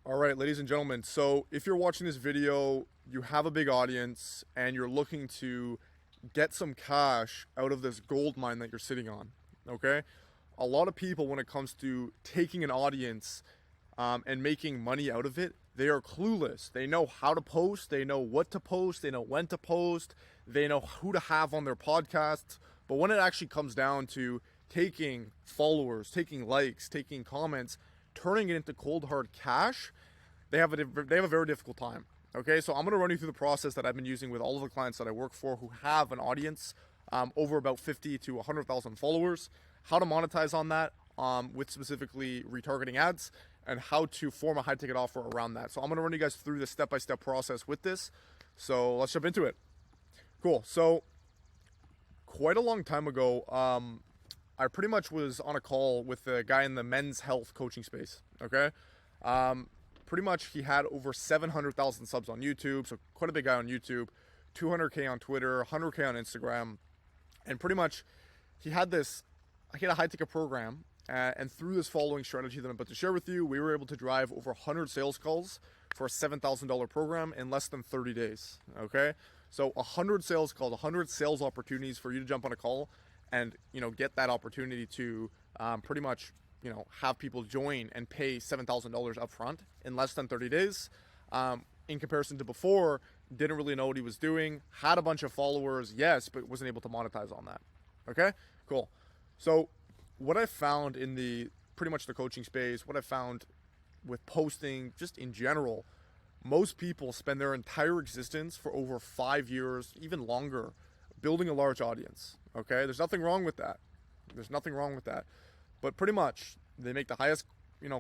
All right, ladies and gentlemen, so if you're watching this video, you have a big audience and you're looking to get some cash out of this gold mine that you're sitting on, okay? A lot of people, when it comes to taking an audience and making money out of it, they are clueless. They know how to post, they know what to post, they know when to post, they know who to have on their podcasts. But when it actually comes down to taking followers, taking likes, taking comments, turning it into cold hard cash, they have a very difficult time. Okay, so I'm going to run you through the process that I've been using with all of the clients that I work for who have an audience over about 50 to 100,000 followers, how to monetize on that with specifically retargeting ads, and how to form a high ticket offer around that. So I'm going to run you guys through the step-by-step process with this. So let's jump into it. Cool. So quite a long time ago, I pretty much was on a call with a guy in the men's health coaching space. Okay. Pretty much he had over 700,000 subs on YouTube. So quite a big guy on YouTube, 200K on Twitter, 100K on Instagram. And pretty much he had a high ticket program. And through this following strategy that I'm about to share with you, we were able to drive over 100 sales calls for a $7,000 program in less than 30 days. Okay. So 100 sales calls, 100 sales opportunities for you to jump on a call and, get that opportunity to pretty much, have people join and pay $7,000 up front in less than 30 days. In comparison to before, didn't really know what he was doing, had a bunch of followers, yes, but wasn't able to monetize on that. Okay, cool. So what I found in pretty much the coaching space, what I found with posting just in general, most people spend their entire existence for over 5 years, even longer, building a large audience. Okay, there's nothing wrong with that. But pretty much they make the highest,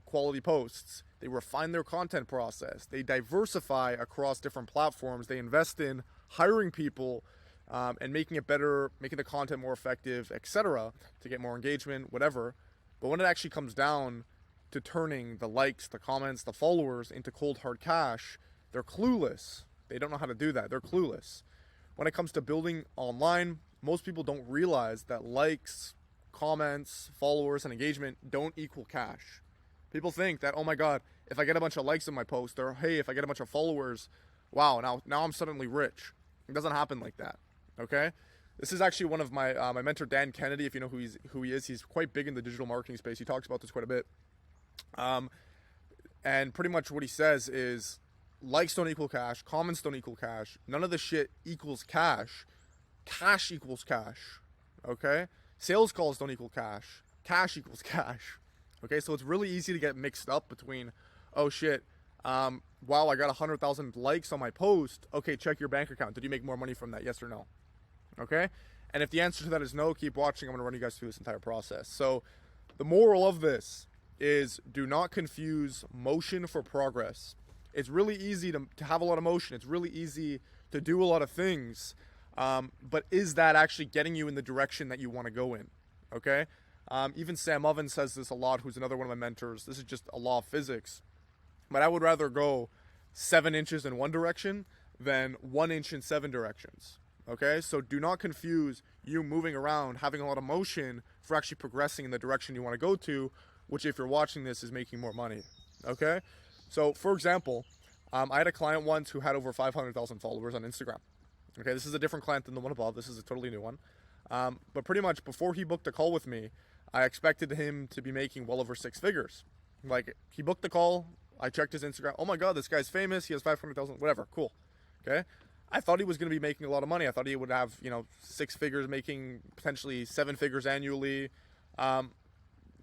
quality posts. They refine their content process. They diversify across different platforms. They invest in hiring people and making it better, making the content more effective, etc., to get more engagement, whatever. But when it actually comes down to turning the likes, the comments, the followers into cold hard cash, they're clueless. They don't know how to do that. They're clueless. When it comes to building online, most people don't realize that likes, comments, followers, and engagement don't equal cash. People think that, oh my God, if I get a bunch of likes on my post, or hey, if I get a bunch of followers, wow, now I'm suddenly rich. It doesn't happen like that. Okay? This is actually one of my mentor, Dan Kennedy, if you know who he is. He's quite big in the digital marketing space. He talks about this quite a bit. And pretty much what he says is likes don't equal cash, comments don't equal cash, none of the shit equals cash. Cash equals cash. Okay? Sales calls don't equal cash. Cash equals cash. Okay, so it's really easy to get mixed up between, oh shit, wow, I got 100,000 likes on my post. Okay, check your bank account. Did you make more money from that? Yes or no? Okay? And if the answer to that is no, keep watching. I'm going to run you guys through this entire process. So the moral of this is do not confuse motion for progress. It's really easy to have a lot of motion. It's really easy to do a lot of things. But is that actually getting you in the direction that you want to go in? Okay? Even Sam Oven says this a lot, who's another one of my mentors. This is just a law of physics. But I would rather go 7 inches in one direction than 1 inch in 7 directions. Okay? So do not confuse you moving around, having a lot of motion for actually progressing in the direction you want to go to, which if you're watching this is making more money. Okay? So for example, I had a client once who had over 500,000 followers on Instagram. Okay, this is a different client than the one above. This is a totally new one. But pretty much before he booked a call with me, I expected him to be making well over 6 figures. Like, he booked the call, I checked his Instagram. Oh my God, this guy's famous. He has 500,000, whatever, cool. Okay. I thought he was going to be making a lot of money. I thought he would have, 6 figures, making potentially 7 figures annually,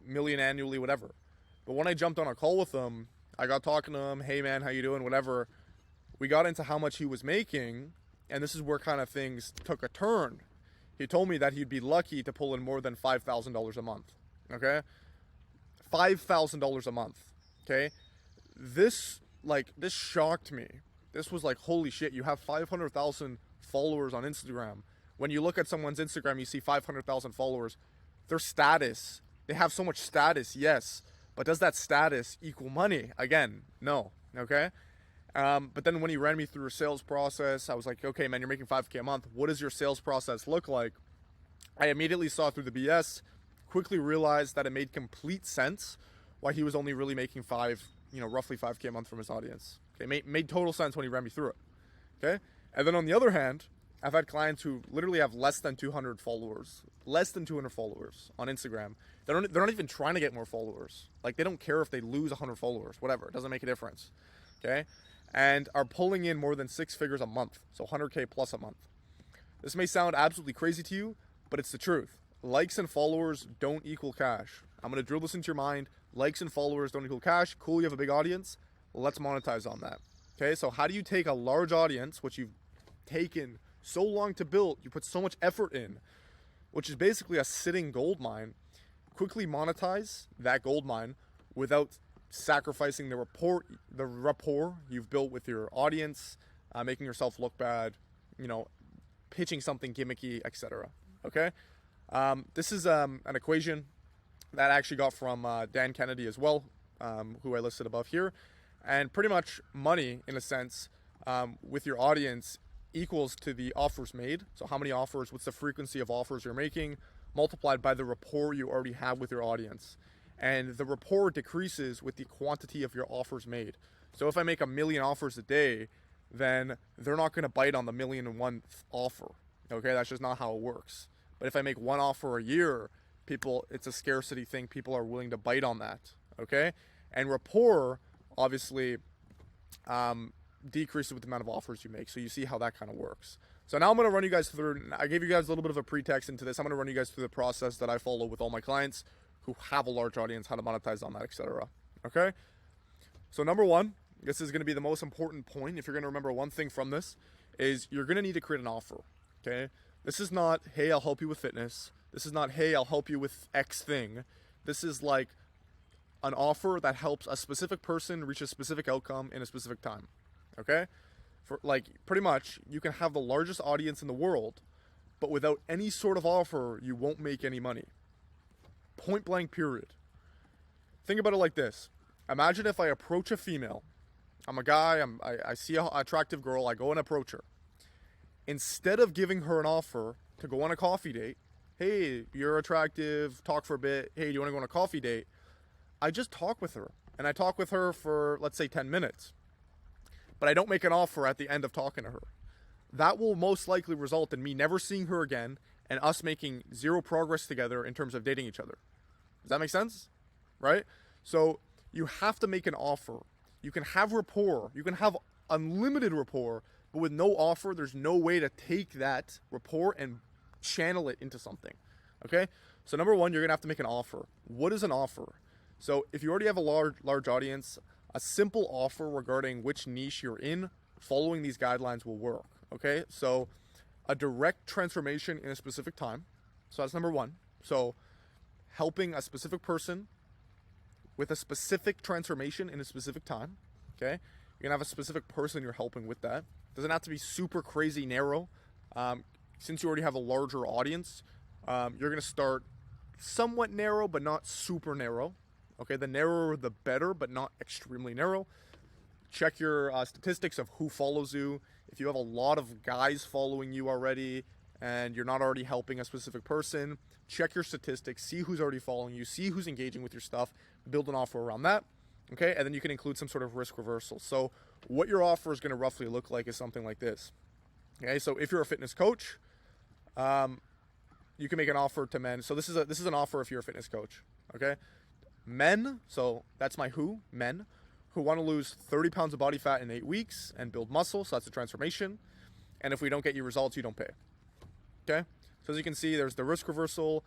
million annually, whatever. But when I jumped on a call with him, I got talking to him. Hey man, how you doing? Whatever. We got into how much he was making. And this is where kind of things took a turn. He told me that he'd be lucky to pull in more than $5,000 a month. Okay? $5,000 a month. Okay? This shocked me. This was like, holy shit, you have 500,000 followers on Instagram. When you look at someone's Instagram, you see 500,000 followers. Their status, they have so much status, yes. But does that status equal money? Again, no. Okay? But then when he ran me through a sales process, I was like, okay, man, you're making 5K a month. What does your sales process look like? I immediately saw through the BS, quickly realized that it made complete sense why he was only really making roughly 5K a month from his audience. Okay, made total sense when he ran me through it. Okay, and then on the other hand, I've had clients who literally have less than 200 followers on Instagram. They're not even trying to get more followers. Like, they don't care if they lose 100 followers, whatever. It doesn't make a difference. Okay, and are pulling in more than 6 figures a month, so 100K plus a month. This may sound absolutely crazy to you, but it's the truth. Likes and followers don't equal cash. I'm going to drill this into your mind. Likes and followers don't equal cash. Cool, you have a big audience. Let's monetize on that. Okay, so how do you take a large audience, which you've taken so long to build, you put so much effort in, which is basically a sitting gold mine, quickly monetize that gold mine without sacrificing the rapport you've built with your audience, making yourself look bad, pitching something gimmicky, etc. Okay, this is an equation that I actually got from Dan Kennedy as well, who I listed above here, and pretty much money, in a sense, with your audience equals to the offers made. So how many offers, what's the frequency of offers you're making, multiplied by the rapport you already have with your audience. And the rapport decreases with the quantity of your offers made. So if I make 1 million offers a day, then they're not going to bite on the 1,000,001th offer. Okay, that's just not how it works. But if I make 1 offer a year, it's a scarcity thing. People are willing to bite on that. Okay, and rapport obviously decreases with the amount of offers you make. So you see how that kind of works. So now I'm going to run you guys through. I gave you guys a little bit of a pretext into this. I'm going to run you guys through the process that I follow with all my clients who have a large audience, how to monetize on that, etc. Okay, so number one, this is going to be the most important point. If you're going to remember one thing from this, is you're going to need to create an offer. Okay, this is not, hey, I'll help you with fitness. This is not, hey, I'll help you with X thing. This is like an offer that helps a specific person reach a specific outcome in a specific time. Okay, for like, pretty much you can have the largest audience in the world, but without any sort of offer, you won't make any money. Point blank, period. Think about it like this. Imagine if I approach a female. I'm a guy, I see an attractive girl, I go and approach her. Instead of giving her an offer to go on a coffee date, hey, you're attractive, talk for a bit, hey, do you want to go on a coffee date? I just talk with her. And I talk with her for, let's say, 10 minutes. But I don't make an offer at the end of talking to her. That will most likely result in me never seeing her again and us making zero progress together in terms of dating each other. Does that make sense? Right? So you have to make an offer. You can have rapport. You can have unlimited rapport, but with no offer, there's no way to take that rapport and channel it into something. Okay? So number one, you're going to have to make an offer. What is an offer? So if you already have a large audience, a simple offer regarding which niche you're in, following these guidelines will work. Okay? So a direct transformation in a specific time. So that's number one. So helping a specific person with a specific transformation in a specific time. Okay? You're going to have a specific person you're helping with that. Doesn't have to be super crazy narrow. Since you already have a larger audience, you're going to start somewhat narrow, but not super narrow. Okay, the narrower the better, but not extremely narrow. Check your statistics of who follows you. If you have a lot of guys following you already and you're not already helping a specific person, check your statistics, see who's already following you, see who's engaging with your stuff, build an offer around that. Okay, and then you can include some sort of risk reversal. So what your offer is going to roughly look like is something like this. Okay, so if you're a fitness coach, you can make an offer to men. So this is an offer if you're a fitness coach. Okay, men, so that's my men who want to lose 30 pounds of body fat in 8 weeks and build muscle. So that's a transformation. And if we don't get you results, you don't pay. Okay, so as you can see, there's the risk reversal,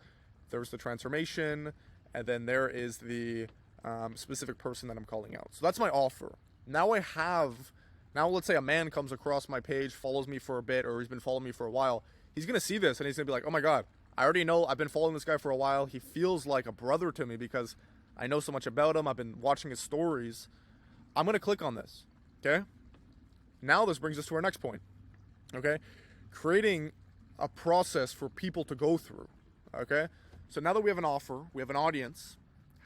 there's the transformation, and then there is the specific person that I'm calling out. So that's my offer. Now let's say a man comes across my page, follows me for a bit, or he's been following me for a while. He's going to see this and he's going to be like, oh my God, I already know, I've been following this guy for a while. He feels like a brother to me because I know so much about him. I've been watching his stories. I'm going to click on this. Okay. Now this brings us to our next point. Okay. Creating a process for people to go through. Okay. So now that we have an offer, we have an audience,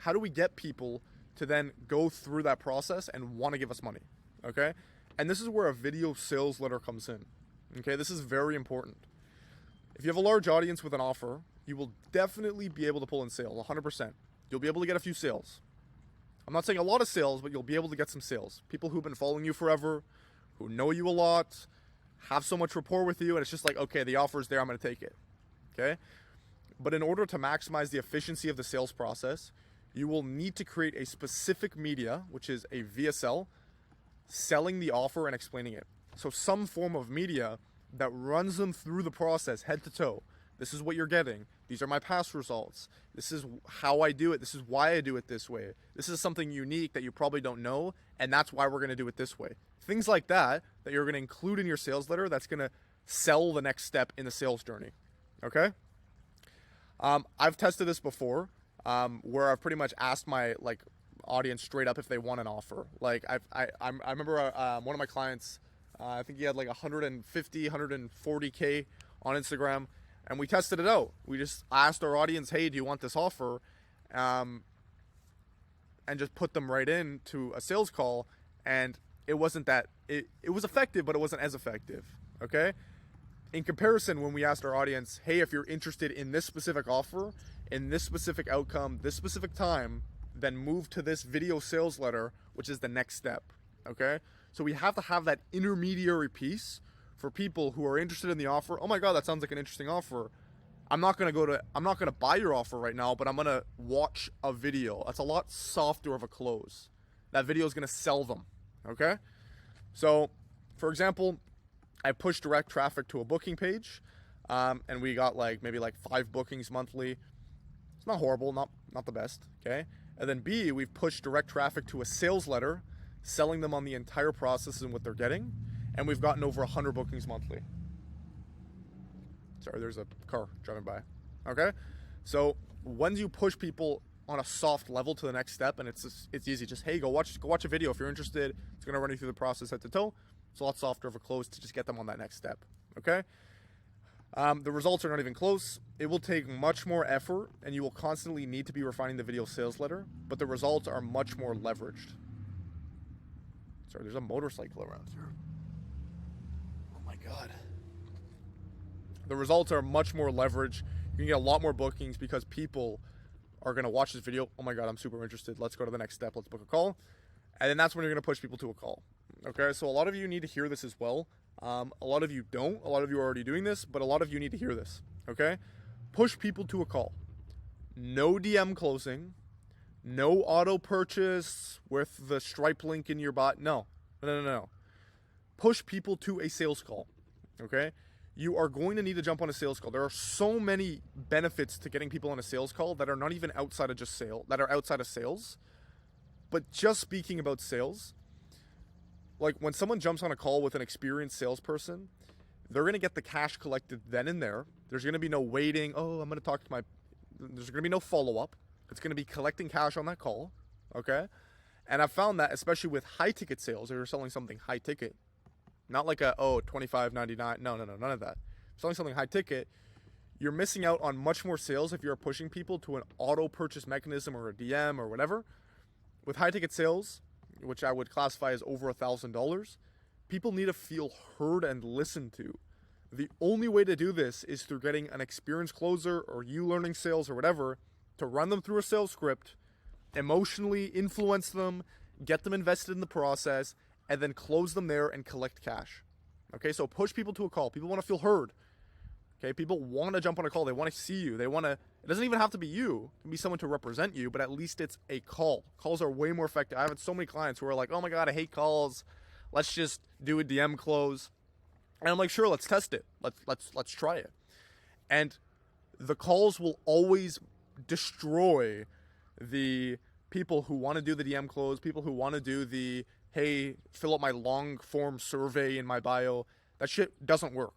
how do we get people to then go through that process and want to give us money? Okay. And this is where a video sales letter comes in. Okay. This is very important. If you have a large audience with an offer, you will definitely be able to pull in sales, 100%. You'll be able to get a few sales. I'm not saying a lot of sales, but you'll be able to get some sales. People who've been following you forever, who know you a lot, have so much rapport with you, and it's just like, okay, the offer's there, I'm going to take it. Okay? But in order to maximize the efficiency of the sales process, you will need to create a specific media, which is a VSL, selling the offer and explaining it. So some form of media that runs them through the process head to toe. This is what you're getting. These are my past results. This is how I do it. This is why I do it this way. This is something unique that you probably don't know, and that's why we're going to do it this way. Things like that you're going to include in your sales letter that's going to sell the next step in the sales journey. Okay? I've tested this before, where I've pretty much asked my audience straight up if they want an offer. Like I remember one of my clients, I think he had like 150, 140K on Instagram, and we tested it out. We just asked our audience, hey, do you want this offer? And just put them right into a sales call, and it wasn't that, it was effective, but it wasn't as effective, okay? In comparison, when we asked our audience, hey, if you're interested in this specific offer, in this specific outcome, this specific time, then move to this video sales letter, which is the next step, okay? So we have to have that intermediary piece for people who are interested in the offer. Oh my God, that sounds like an interesting offer. I'm not gonna buy your offer right now, but I'm gonna watch a video. That's a lot softer of a close. That video is gonna sell them, okay? So, for example, I pushed direct traffic to a booking page, and we got maybe 5 bookings monthly. It's not horrible, not the best, okay? And then B, we've pushed direct traffic to a sales letter, selling them on the entire process and what they're getting, and we've gotten over 100 bookings monthly. Sorry, there's a car driving by. Okay? So when you push people on a soft level to the next step, and it's easy, just, hey, go watch a video if you're interested. It's gonna run you through the process head to toe. It's a lot softer of a close to just get them on that next step. Okay? The results are not even close. It will take much more effort, and you will constantly need to be refining the video sales letter, but the results are much more leveraged. Sorry, there's a motorcycle around here. Oh my God. The results are much more leveraged. You can get a lot more bookings because people are going to watch this video. Oh my God, I'm super interested. Let's go to the next step. Let's book a call. And then that's when you're going to push people to a call. Okay, so a lot of you need to hear this as well. A lot of you don't. A lot of you are already doing this, but a lot of you need to hear this. Okay? Push people to a call. No DM closing. No auto purchase with the Stripe link in your bot. No. Push people to a sales call. Okay? You are going to need to jump on a sales call. There are so many benefits to getting people on a sales call that are not even outside of just sale, that are outside of sales. But just speaking about sales, like when someone jumps on a call with an experienced salesperson, they're going to get the cash collected then and there. There's going to be no waiting. Oh, I'm going to talk to there's going to be no follow-up. It's going to be collecting cash on that call. Okay? And I've found that, especially with high ticket sales, if you're selling something high ticket, not like $25.99. No, none of that. Selling something high ticket, you're missing out on much more sales if you're pushing people to an auto purchase mechanism or a DM or whatever. With high ticket sales, which I would classify as over $1,000, people need to feel heard and listened to. The only way to do this is through getting an experienced closer or you learning sales or whatever to run them through a sales script, emotionally influence them, get them invested in the process, and then close them there and collect cash. Okay, so push people to a call. People want to feel heard. Okay, people want to jump on a call. They want to see you. It doesn't even have to be you. It can be someone to represent you, but at least it's a call. Calls are way more effective. I've had so many clients who are like, oh my God, I hate calls. Let's just do a DM close. And I'm like, sure, let's test it. Let's try it. And the calls will always destroy the people who want to do the DM close, people who want to do the, hey, fill out my long form survey in my bio. That shit doesn't work.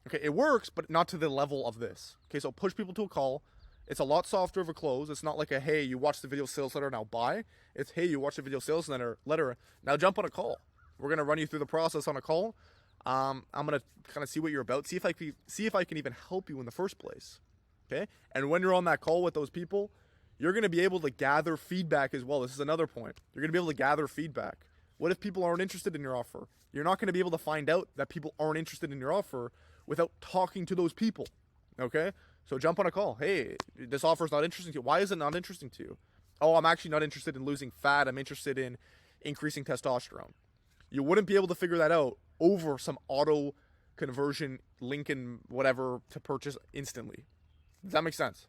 Okay, it works, but not to the level of this. Okay, so push people to a call. It's a lot softer of a close. It's not like a, hey, you watch the video sales letter, now buy. It's, hey, you watch the video sales letter, now jump on a call. We're going to run you through the process on a call. I'm going to kind of see what you're about, see if I can even help you in the first place. Okay? And when you're on that call with those people, you're going to be able to gather feedback as well. This is another point. You're going to be able to gather feedback. What if people aren't interested in your offer? You're not going to be able to find out that people aren't interested in your offer without talking to those people. Okay? So jump on a call. Hey, this offer is not interesting to you. Why is it not interesting to you? Oh, I'm actually not interested in losing fat. I'm interested in increasing testosterone. You wouldn't be able to figure that out over some auto conversion link and whatever to purchase instantly. Does that make sense?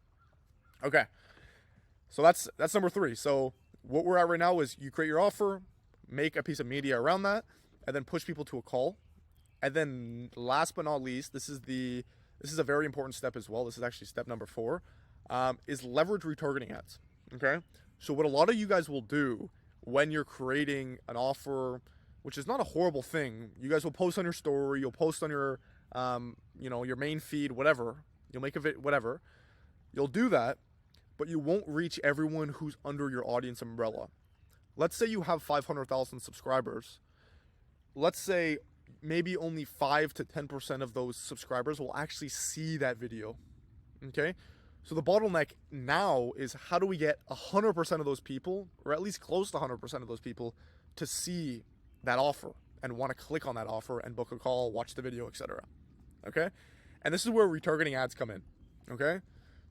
Okay. So that's number 3. So what we're at right now is you create your offer, make a piece of media around that, and then push people to a call. And then last but not least, this is a very important step as well. This is actually step number 4, is leverage retargeting ads. Okay. So what a lot of you guys will do when you're creating an offer, which is not a horrible thing, you guys will post on your story, you'll post on your, your main feed, whatever. You'll make a whatever. You'll do that, but you won't reach everyone who's under your audience umbrella. Let's say you have 500,000 subscribers. Let's say maybe only 5 to 10% of those subscribers will actually see that video. Okay? So the bottleneck now is how do we get 100% of those people, or at least close to 100% of those people, to see that offer and want to click on that offer and book a call, watch the video, etc. Okay? And this is where retargeting ads come in. Okay?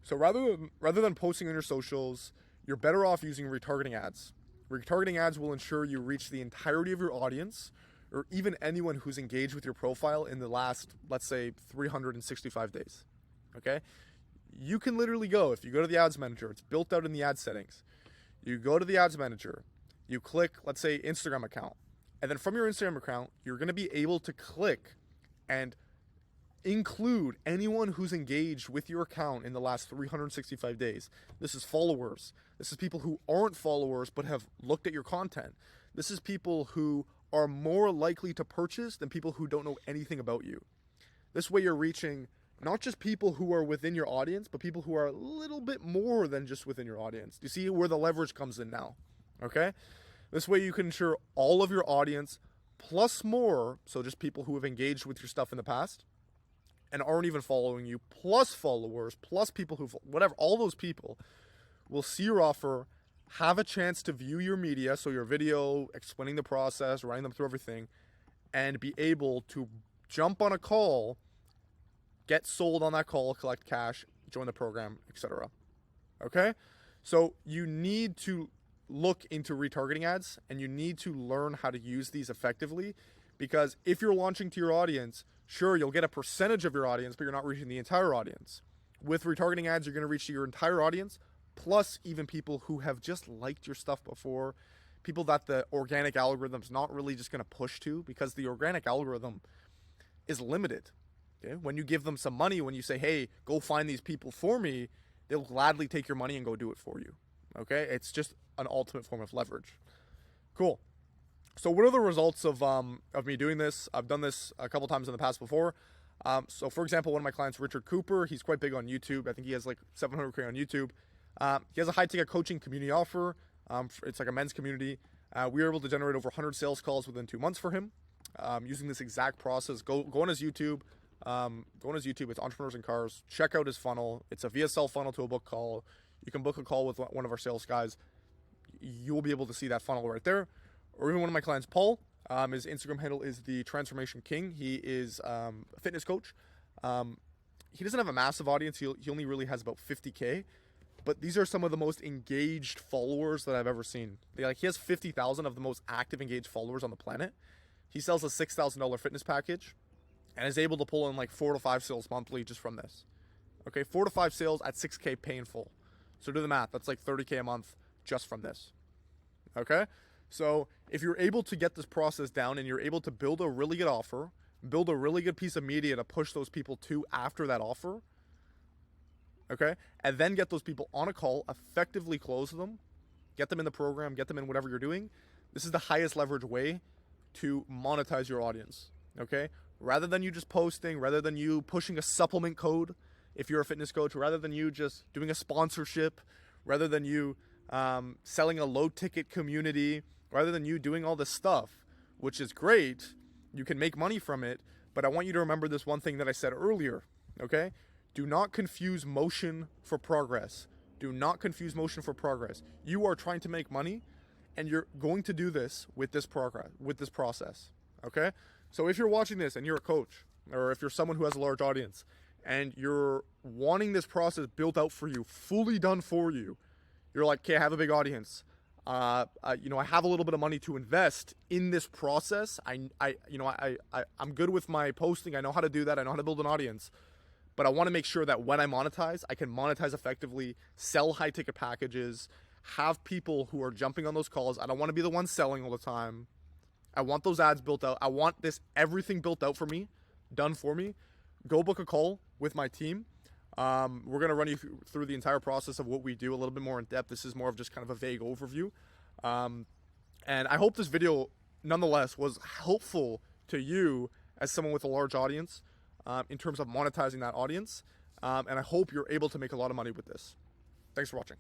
So rather than posting on your socials, you're better off using retargeting ads. Retargeting ads will ensure you reach the entirety of your audience, or even anyone who's engaged with your profile in the last, let's say, 365 days. Okay? You can literally go, if you go to the ads manager, it's built out in the ad settings. You go to the ads manager, you click, let's say, Instagram account. And then from your Instagram account, you're going to be able to click and include anyone who's engaged with your account in the last 365 days. This is followers. This is people who aren't followers but have looked at your content. This is people who are more likely to purchase than people who don't know anything about you. This way you're reaching not just people who are within your audience, but people who are a little bit more than just within your audience. You see where the leverage comes in now, okay? This way you can ensure all of your audience plus more, so just people who have engaged with your stuff in the past and aren't even following you, plus followers, plus people who, whatever, all those people will see your offer, have a chance to view your media, so your video, explaining the process, running them through everything, and be able to jump on a call, get sold on that call, collect cash, join the program, etc. Okay? So you need to look into retargeting ads, and you need to learn how to use these effectively, because if you're launching to your audience, sure, you'll get a percentage of your audience, but you're not reaching the entire audience. With retargeting ads, you're going to reach your entire audience, plus even people who have just liked your stuff before, people that the organic algorithm's not really just going to push to, because the organic algorithm is limited. Okay? When you give them some money, when you say, hey, go find these people for me, they'll gladly take your money and go do it for you. Okay? It's just an ultimate form of leverage. Cool. So what are the results of me doing this? I've done this a couple times in the past before. So for example, one of my clients, Richard Cooper, he's quite big on YouTube. I think he has like 700K on YouTube. He has a high ticket coaching community offer. It's like a men's community. We were able to generate over 100 sales calls within 2 months for him, using this exact process. Go on his YouTube. It's Entrepreneurs in Cars. Check out his funnel. It's a VSL funnel to a book call. You can book a call with one of our sales guys. You will be able to see that funnel right there. Or even one of my clients, Paul, his Instagram handle is the Transformation King. He is a fitness coach. He doesn't have a massive audience. He only really has about 50K. But these are some of the most engaged followers that I've ever seen. He has 50,000 of the most active engaged followers on the planet. He sells a $6,000 fitness package and is able to pull in like 4 to 5 sales monthly just from this. Okay, 4 to 5 sales at 6K pay in full. So do the math. That's like 30K a month just from this. Okay? So if you're able to get this process down and you're able to build a really good offer, build a really good piece of media to push those people to after that offer, okay, and then get those people on a call, effectively close them, get them in the program, get them in whatever you're doing, this is the highest leverage way to monetize your audience, okay? Rather than you just posting, rather than you pushing a supplement code if you're a fitness coach, rather than you just doing a sponsorship, rather than you selling a low ticket community, rather than you doing all this stuff, which is great, you can make money from it, but I want you to remember this one thing that I said earlier, okay? Do not confuse motion for progress. Do not confuse motion for progress. You are trying to make money, and you're going to do this with this process, okay? So if you're watching this and you're a coach, or if you're someone who has a large audience, and you're wanting this process built out for you, fully done for you, You're like, okay, I have a big audience. You know, I have a little bit of money to invest in this process. I'm good with my posting. I know how to do that. I know how to build an audience. But I want to make sure that when I monetize, I can monetize effectively, sell high ticket packages, have people who are jumping on those calls. I don't want to be the one selling all the time. I want those ads built out. I want everything built out for me, done for me. Go book a call with my team. We're going to run you through the entire process of what we do a little bit more in depth. This is more of just kind of a vague overview. And I hope this video, nonetheless, was helpful to you as someone with a large audience in terms of monetizing that audience. And I hope you're able to make a lot of money with this. Thanks for watching.